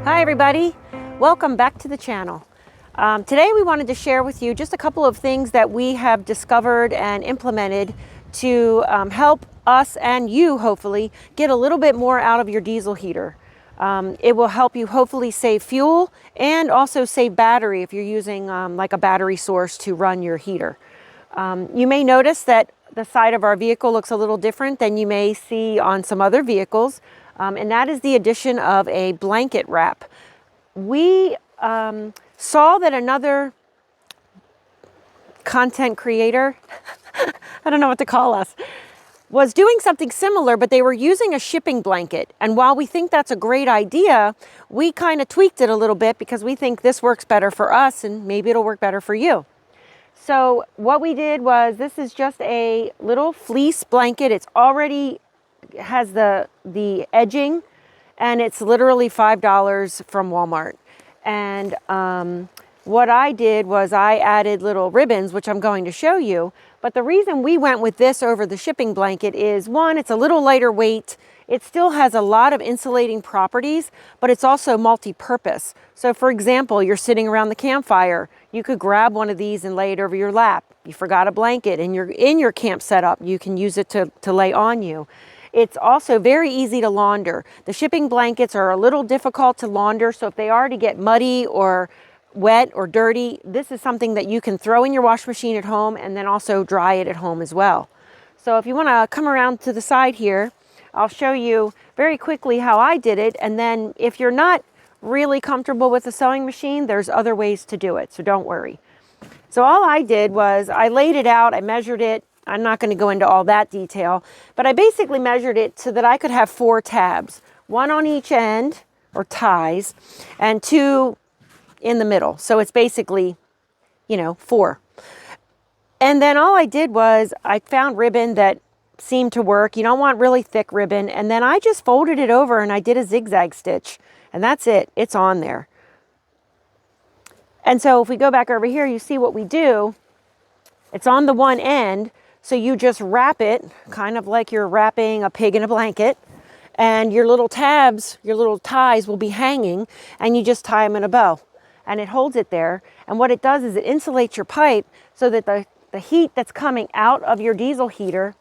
Hi everybody, welcome back to the channel. Today we wanted to share with you just a couple of things that we have discovered and implemented to help us and you hopefully get a little bit more out of your diesel heater. It will help you hopefully save fuel and also save battery if you're using like a battery source to run your heater. You may notice that the side of our vehicle looks a little different than you may see on some other vehicles, and that is the addition of a blanket wrap. We saw that another content creator, I don't know what to call us, was doing something similar, but they were using a shipping blanket. And while we think that's a great idea, we kind of tweaked it a little bit because we think this works better for us and maybe it'll work better for you. So what we did was, this is just a little fleece blanket. It's already has the edging, and it's literally $5 from Walmart. And what I did was I added little ribbons, which I'm going to show you. But the reason we went with this over the shipping blanket is, one, it's a little lighter weight. It still has a lot of insulating properties, but it's also multi-purpose. So for example, you're sitting around the campfire, you could grab one of these and lay it over your lap. You forgot a blanket and you're in your camp setup, you can use it to lay on you. It's also very easy to launder. The shipping blankets are a little difficult to launder, so if they are to get muddy or wet or dirty, this is something that you can throw in your wash machine at home and then also dry it at home as well. So if you want to come around to the side here, I'll show you very quickly how I did it, and then if you're not really comfortable with the sewing machine, there's other ways to do it, so don't worry. So all I did was I laid it out, I measured it. I'm not going to go into all that detail, but I basically measured it so that I could have 4 tabs, one on each end, or ties, and 2 in the middle. So it's basically, 4. And then all I did was I found ribbon that seemed to work. You don't want really thick ribbon. And then I just folded it over and I did a zigzag stitch, and that's it. It's on there. And so if we go back over here, you see what we do. It's on the one end. So you just wrap it kind of like you're wrapping a pig in a blanket, and your little tabs, your little ties will be hanging, and you just tie them in a bow and it holds it there. And what it does is it insulates your pipe so that the heat that's coming out of your diesel heater,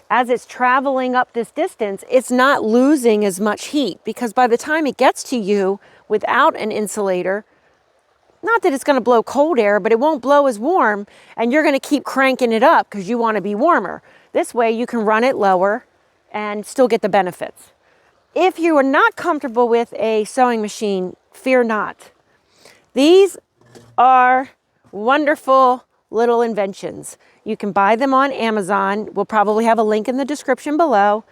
as it's traveling up this distance, it's not losing as much heat, because by the time it gets to you without an insulator, not that it's going to blow cold air, but it won't blow as warm, and you're going to keep cranking it up because you want to be warmer. This way you can run it lower and still get the benefits. If you are not comfortable with a sewing machine, fear not. These are wonderful little inventions. You can buy them on Amazon. We'll probably have a link in the description below.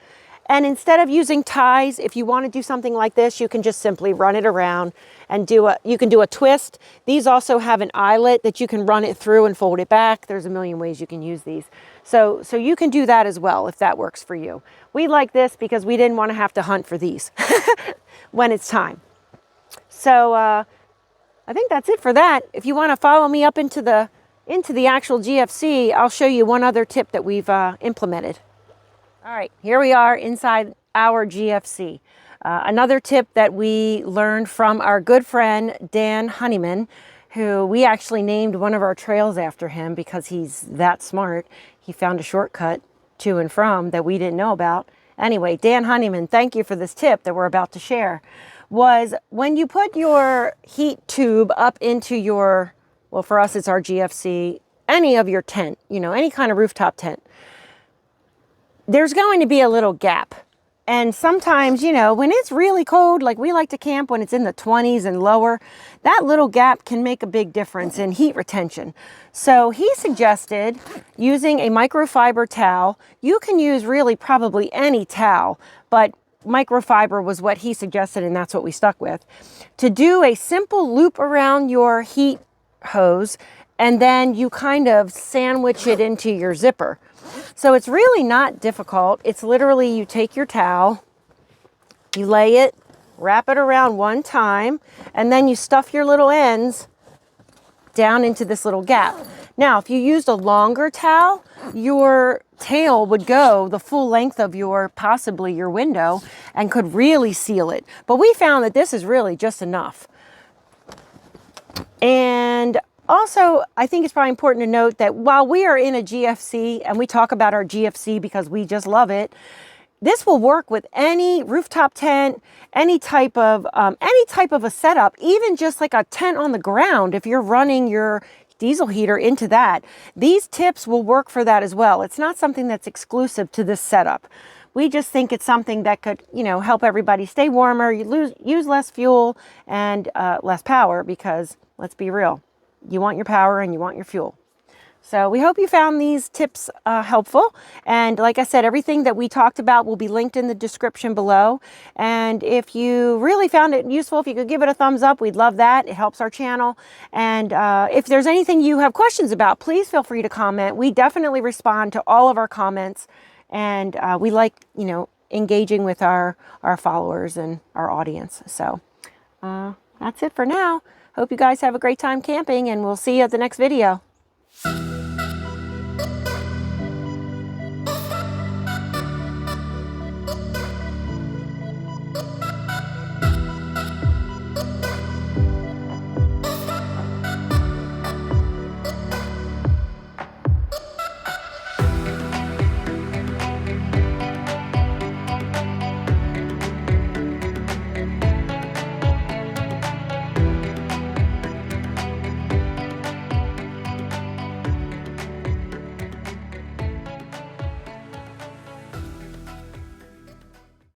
And instead of using ties, if you want to do something like this, you can just simply run it around and you can do a twist. These also have an eyelet that you can run it through and fold it back. There's a million ways you can use these. So you can do that as well if that works for you. We like this because we didn't want to have to hunt for these when it's time. So I think that's it for that. If you want to follow me up into the actual GFC, I'll show you one other tip that we've implemented. All right, here we are inside our GFC. Another tip that we learned from our good friend, Dan Honeyman, who we actually named one of our trails after him because he's that smart. He found a shortcut to and from that we didn't know about. Anyway, Dan Honeyman, thank you for this tip that we're about to share. Was when you put your heat tube up into your, well, for us it's our GFC, any of your tent, any kind of rooftop tent, there's going to be a little gap. And sometimes, when it's really cold, like we like to camp when it's in the 20s and lower, that little gap can make a big difference in heat retention. So he suggested using a microfiber towel. You can use really probably any towel, but microfiber was what he suggested, and that's what we stuck with. To do a simple loop around your heat hose, and then you kind of sandwich it into your zipper. So it's really not difficult. It's literally, you take your towel, you lay it, wrap it around one time, and then you stuff your little ends down into this little gap. Now, if you used a longer towel, your tail would go the full length of possibly your window and could really seal it. But we found that this is really just enough. And also, I think it's probably important to note that while we are in a GFC and we talk about our GFC because we just love it, this will work with any rooftop tent, any type of a setup, even just like a tent on the ground. If you're running your diesel heater into that, these tips will work for that as well. It's not something that's exclusive to this setup. We just think it's something that could, help everybody stay warmer, use less fuel and less power, because let's be real, you want your power and you want your fuel. So we hope you found these tips helpful. And like I said, everything that we talked about will be linked in the description below. And if you really found it useful, if you could give it a thumbs up, we'd love that. It helps our channel. And if there's anything you have questions about, please feel free to comment. We definitely respond to all of our comments. And we like, engaging with our followers and our audience. So that's it for now. Hope you guys have a great time camping, and we'll see you at the next video.